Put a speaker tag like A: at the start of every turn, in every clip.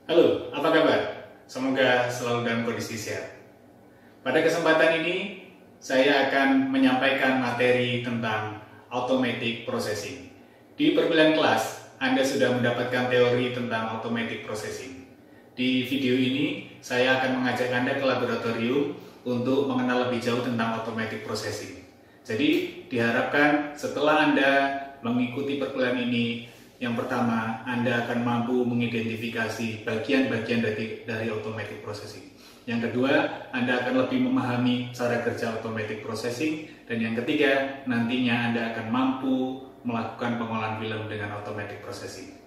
A: Halo, apa kabar? Semoga selalu dalam kondisi sehat. Pada kesempatan ini, saya akan menyampaikan materi tentang automatic processing. Di perkuliahan kelas, Anda sudah mendapatkan teori tentang automatic processing. Di video ini, saya akan mengajak Anda ke laboratorium untuk mengenal lebih jauh tentang automatic processing. Jadi, diharapkan setelah Anda mengikuti perkuliahan ini, yang pertama, Anda akan mampu mengidentifikasi bagian-bagian dari automatic processing. Yang kedua, Anda akan lebih memahami cara kerja automatic processing. Dan yang ketiga, nantinya Anda akan mampu melakukan pengolahan film dengan automatic processing.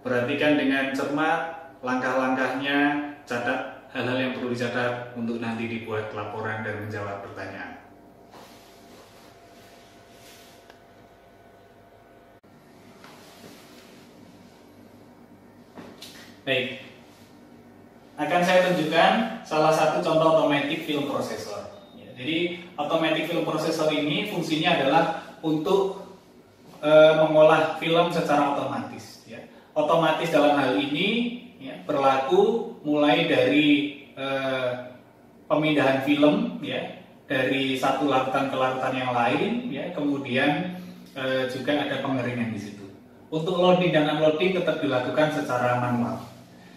A: Perhatikan dengan cermat langkah-langkahnya, catat hal-hal yang perlu dicatat untuk nanti dibuat laporan dan menjawab pertanyaan. Baik, akan saya tunjukkan salah satu contoh automatic film processor. Jadi automatic film processor ini fungsinya adalah untuk mengolah film secara otomatis. Otomatis dalam hal ini berlaku mulai dari pemindahan film dari satu larutan ke larutan yang lain, kemudian juga ada pengeringan di situ. Untuk loading dan unloading tetap dilakukan secara manual.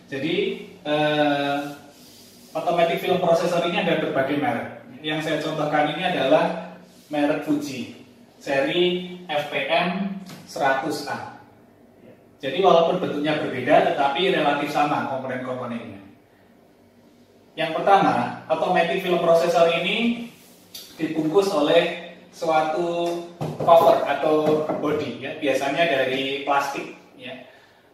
A: Jadi automatic film processor ini ada berbagai merek. Yang saya contohkan ini adalah merek Fuji, seri FPM 100A. Jadi walaupun bentuknya berbeda, tetapi relatif sama komponen-komponennya. Yang pertama, automatic film processor ini dibungkus oleh suatu cover atau body, biasanya dari plastik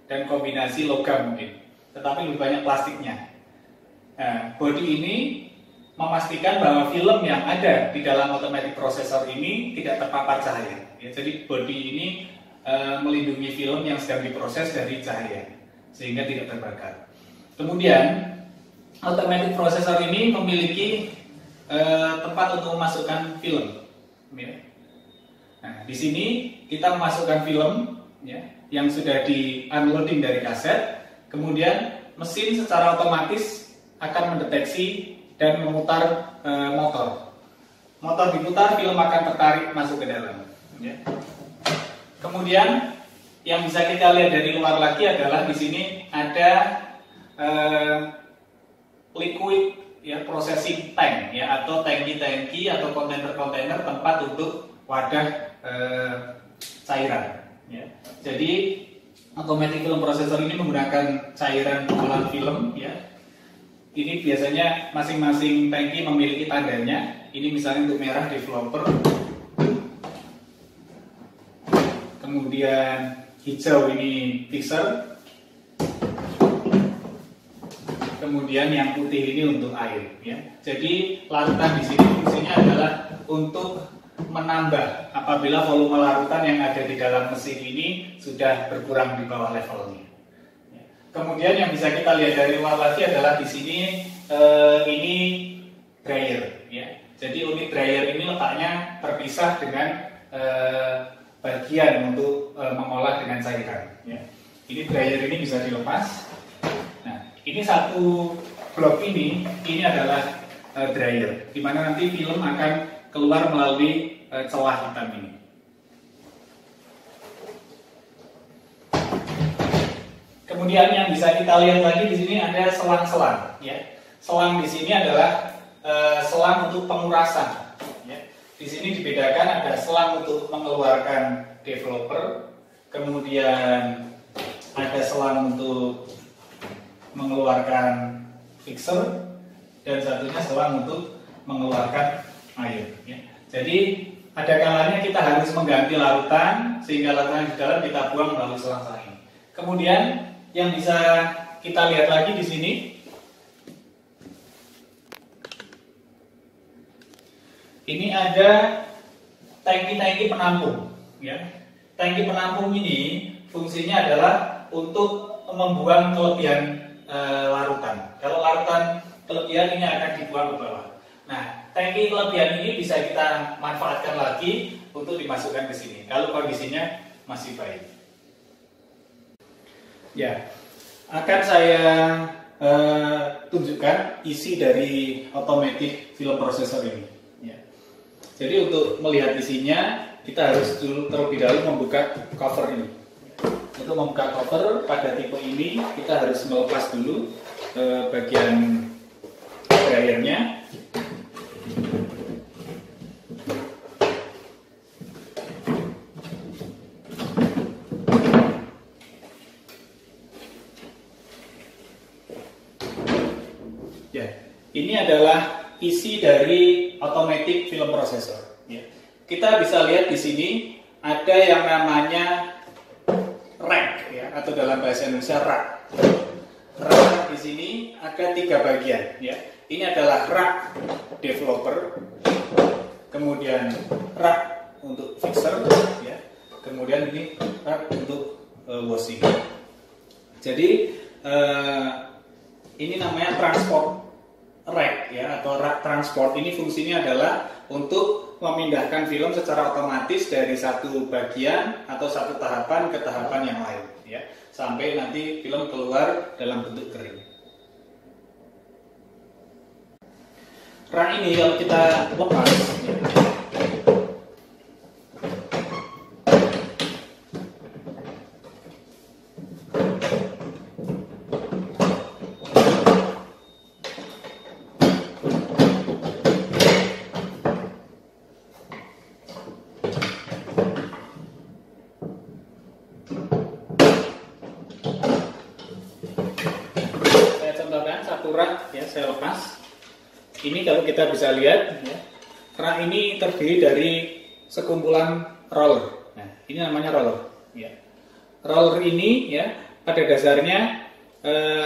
A: dan kombinasi logam mungkin, tetapi lebih banyak plastiknya. Nah, body ini memastikan bahwa film yang ada di dalam automatic processor ini tidak terpapar cahaya. Jadi body ini melindungi film yang sedang diproses dari cahaya sehingga tidak terbakar. Kemudian automatic processor ini memiliki tempat untuk memasukkan film. Nah, di sini kita memasukkan film yang sudah di unloading dari kaset, kemudian mesin secara otomatis akan mendeteksi dan memutar motor. Motor diputar, film akan tertarik masuk ke dalam. Kemudian yang bisa kita lihat dari luar lagi adalah di sini ada liquid processing tank atau tangki-tangki atau kontainer-kontainer tempat untuk wadah cairan. Jadi automatic film processor ini menggunakan cairan pengolahan film. Ini biasanya masing-masing tangki memiliki tandanya. Ini misalnya untuk merah developer, kemudian hijau ini fixer, kemudian yang putih ini untuk air. Jadi larutan di sini fungsinya adalah untuk menambah apabila volume larutan yang ada di dalam mesin ini sudah berkurang di bawah levelnya. Kemudian yang bisa kita lihat dari luar lagi adalah di sini ini dryer. Jadi unit dryer ini letaknya terpisah dengan bagian untuk mengolah dengan cairan. Ini dryer ini bisa dilepas. Nah, ini satu blok ini adalah dryer, di mana nanti film akan keluar melalui celah hitam ini. Kemudian yang bisa kita lihat lagi di sini ada selang-selang. Selang di sini adalah selang untuk pengurasan. Di sini dibedakan ada selang untuk mengeluarkan developer, kemudian ada selang untuk mengeluarkan fixer, dan satunya selang untuk mengeluarkan air. Jadi ada kalanya kita harus mengganti larutan sehingga larutan di dalam kita buang melalui selang-selang ini. Kemudian yang bisa kita lihat lagi di sini, ini ada tangki-tangki penampung. Tangki penampung ini fungsinya adalah untuk membuang kelebihan larutan. Kalau larutan kelebihan ini akan dibuang ke bawah. Nah, tangki kelebihan ini bisa kita manfaatkan lagi untuk dimasukkan ke sini kalau kondisinya masih baik. Akan saya tunjukkan isi dari automatic film processor ini. Ya. Jadi untuk melihat isinya, kita harus terlebih dahulu membuka cover ini. Untuk membuka cover pada tipe ini, kita harus melepas dulu bagian dryer-nya. Ya, ini adalah isi dari automatic film processor. Ya. Kita bisa lihat di sini ada yang namanya rack, ya, atau dalam bahasa Indonesia rak. Rak di sini ada 3 bagian. Ya. Ini adalah rak developer, kemudian rak untuk fixer, ya. Kemudian ini rak untuk washing. Jadi ini namanya transport rack, ya, atau rak transport. Ini fungsinya adalah untuk memindahkan film secara otomatis dari satu bagian atau satu tahapan ke tahapan yang lain, ya, sampai nanti film keluar dalam bentuk kering. Rak ini kalau kita lepas, ya, rak, ya, saya lepas. Ini kalau kita bisa lihat, ya, rak ini terdiri dari sekumpulan roller. Nah, ini namanya roller. Ya. Roller ini, ya, pada dasarnya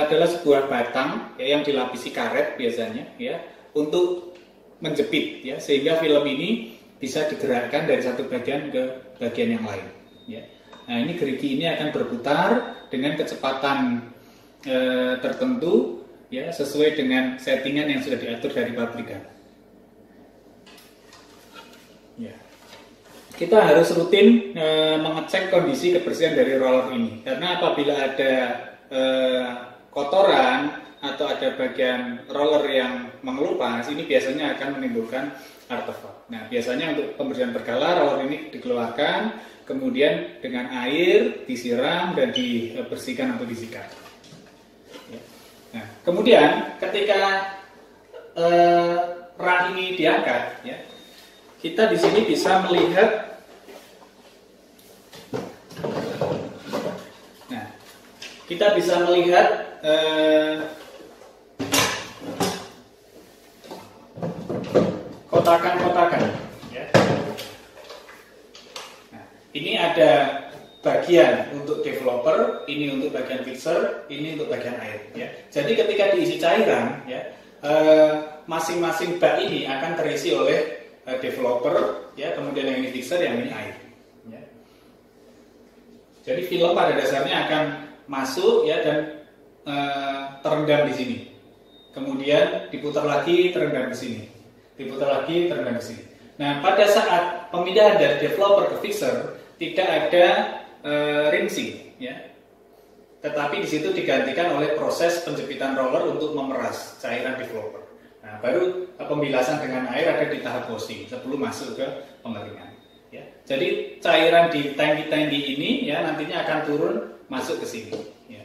A: adalah sebuah batang, ya, yang dilapisi karet biasanya, ya, untuk menjepit, ya, sehingga film ini bisa digerakkan dari satu bagian ke bagian yang lain. Ya. Nah, ini gerigi ini akan berputar dengan kecepatan tertentu, ya, sesuai dengan settingan yang sudah diatur dari pabrikan. Ya. Kita harus rutin mengecek kondisi kebersihan dari roller ini, karena apabila ada kotoran atau ada bagian roller yang mengelupas, ini biasanya akan menimbulkan artefak. Nah, biasanya untuk pembersihan berkala, roller ini dikeluarkan, kemudian dengan air disiram dan dibersihkan atau disikat. Nah, kemudian ketika rak ini diangkat, ya, kita di sini bisa melihat, nah, kita bisa melihat kotakan-kotakan. Ya. Nah, ini ada bagian untuk developer, ini untuk bagian fixer, ini untuk bagian air. Ya. Jadi ketika diisi cairan, ya, masing-masing bak ini akan terisi oleh developer, ya, kemudian yang ini fixer, yang ini air. Ya. Jadi film pada dasarnya akan masuk, ya, dan terendam di sini. Kemudian diputar lagi, terendam di sini. Diputar lagi, terendam di sini. Nah, pada saat pemindahan dari developer ke fixer, tidak ada rinsing, ya. Tetapi di situ digantikan oleh proses penjepitan roller untuk memeras cairan developer. Nah, baru pembilasan dengan air ada di tahap washing sebelum masuk ke pengeringan. Ya. Jadi cairan di tangki-tangki ini, ya, nantinya akan turun masuk ke sini. Ya.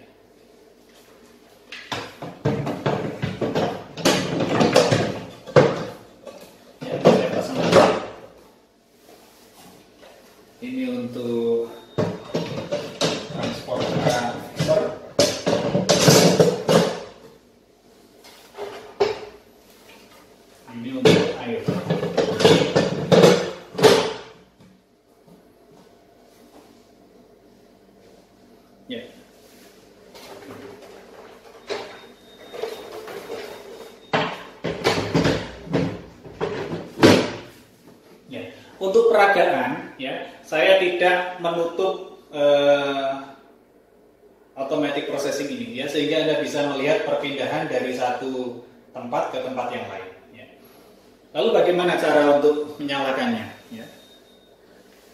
A: Ya, saya pasang lagi. Ini untuk transport fixer. Ini untuk air. Ya. Ya. Untuk peragaan, ya, saya tidak menutup automatic processing ini, ya, sehingga Anda bisa melihat perpindahan dari satu tempat ke tempat yang lain. Ya. Lalu bagaimana cara untuk menyalakannya? Ya.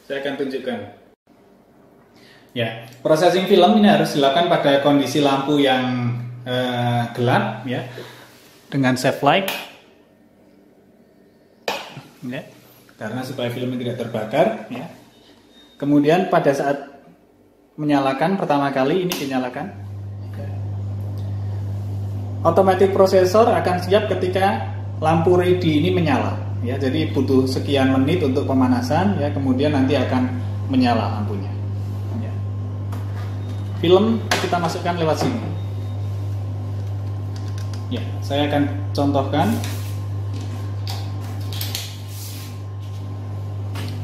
A: Saya akan tunjukkan. Ya, processing film ini harus dilakukan pada kondisi lampu yang gelap ya, dengan safe light ya, karena supaya filmnya tidak terbakar ya. Kemudian pada saat menyalakan pertama kali, ini dinyalakan, automatic processor akan siap ketika lampu ready ini menyala ya. Jadi butuh sekian menit untuk pemanasan ya, kemudian nanti akan menyala lampunya ya. Film kita masukkan lewat sini ya. Saya akan contohkan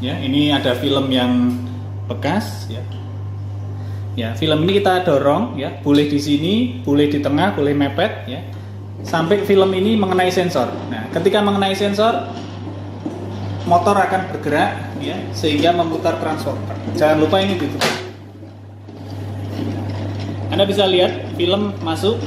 A: ya. Ini ada film yang bekas ya. Ya, film ini kita dorong ya, boleh di sini, boleh di tengah, boleh mepet ya, sampai film ini mengenai sensor. Nah, ketika mengenai sensor, motor akan bergerak ya, sehingga memutar transformer. Jangan lupa ini ditutup. Anda bisa lihat film masuk.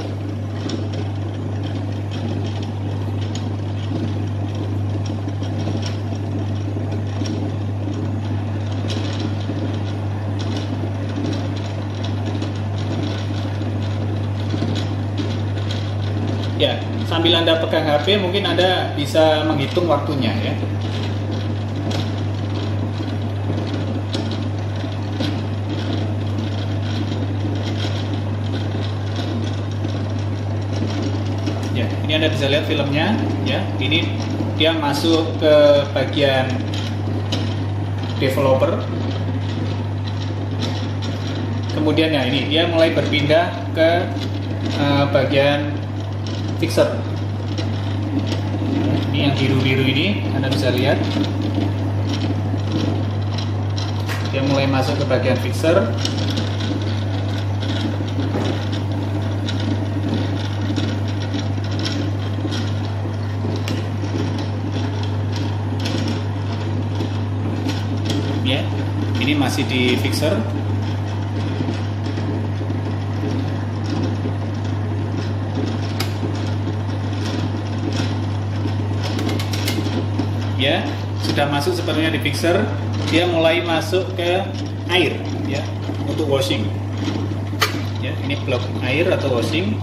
A: Ya, sambil Anda pegang HP, mungkin Anda bisa menghitung waktunya ya. Ya, ini Anda bisa lihat filmnya ya. Ini dia masuk ke bagian developer. Kemudian ya, ini dia mulai berpindah ke bagian fixer. Ini yang biru-biru ini Anda bisa lihat, dia mulai masuk ke bagian fixer. Ya, ini masih di fixer. Ya, sudah masuk sepertinya di fixer. Dia mulai masuk ke air ya, untuk washing ya. Ini blok air atau washing.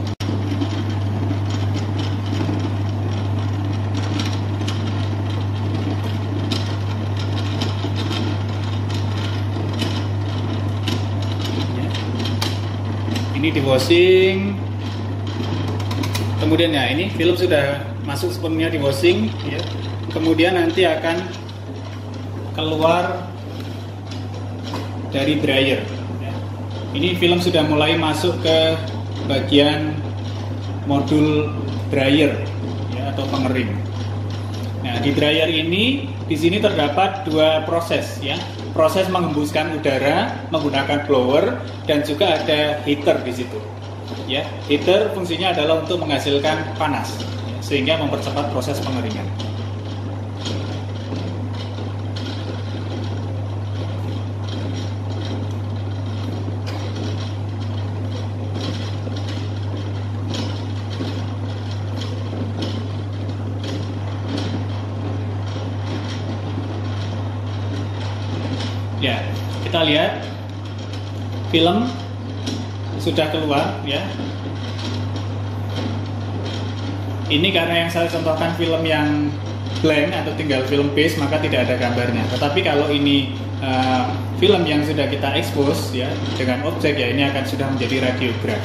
A: Ya. Ini di washing. Kemudian ya, ini film sudah masuk sepenuhnya di washing ya. Kemudian nanti akan keluar dari dryer ya. Ini film sudah mulai masuk ke bagian modul dryer ya, atau pengering. Nah, di dryer ini di sini terdapat dua proses ya. Proses mengembuskan udara menggunakan blower, dan juga ada heater di situ ya. Heater fungsinya adalah untuk menghasilkan panas ya, sehingga mempercepat proses pengeringan. Ya, kita lihat film sudah keluar ya. Ini karena yang saya contohkan film yang blank atau tinggal film base, maka tidak ada gambarnya. Tetapi kalau ini film yang sudah kita expose ya dengan objek ya, ini akan sudah menjadi radiograf.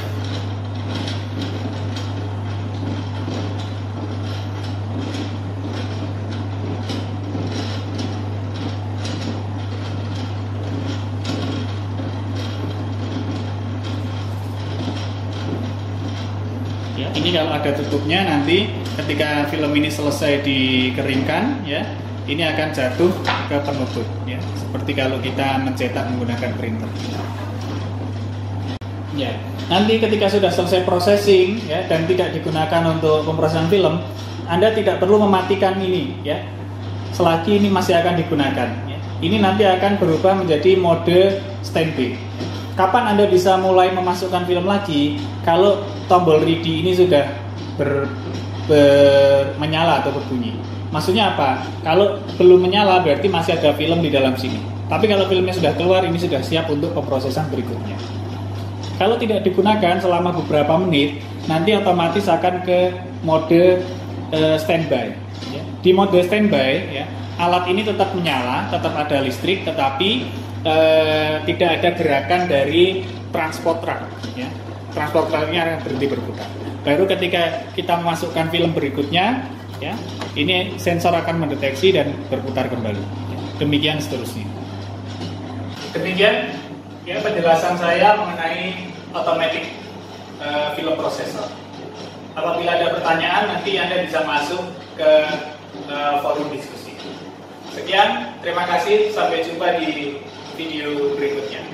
A: Ya, ini kalau ada tutupnya, nanti ketika film ini selesai dikeringkan ya, ini akan jatuh ke penutup ya, seperti kalau kita mencetak menggunakan printer. Ya, nanti ketika sudah selesai processing ya dan tidak digunakan untuk pemrosesan film, Anda tidak perlu mematikan ini ya, selagi ini masih akan digunakan ya. Ini nanti akan berubah menjadi mode standby. Kapan Anda bisa mulai memasukkan film lagi? Kalau tombol ready ini sudah menyala atau berbunyi. Maksudnya apa? Kalau belum menyala berarti masih ada film di dalam sini. Tapi kalau filmnya sudah keluar, ini sudah siap untuk pemrosesan berikutnya. Kalau tidak digunakan selama beberapa menit,
B: nanti otomatis akan ke mode standby. Ya. Di mode standby, ya, alat ini tetap menyala, tetap ada listrik, tetapi tidak ada gerakan dari transport truck. Ya. Transport trucknya akan berhenti berputar. Baru ketika kita memasukkan film berikutnya, ya, ini sensor akan mendeteksi dan berputar kembali. Demikian seterusnya. Demikian ya penjelasan saya mengenai automatic film processor. Apabila ada pertanyaan, nanti Anda bisa masuk ke forum diskusi. Sekian, terima kasih, sampai jumpa di video berikutnya.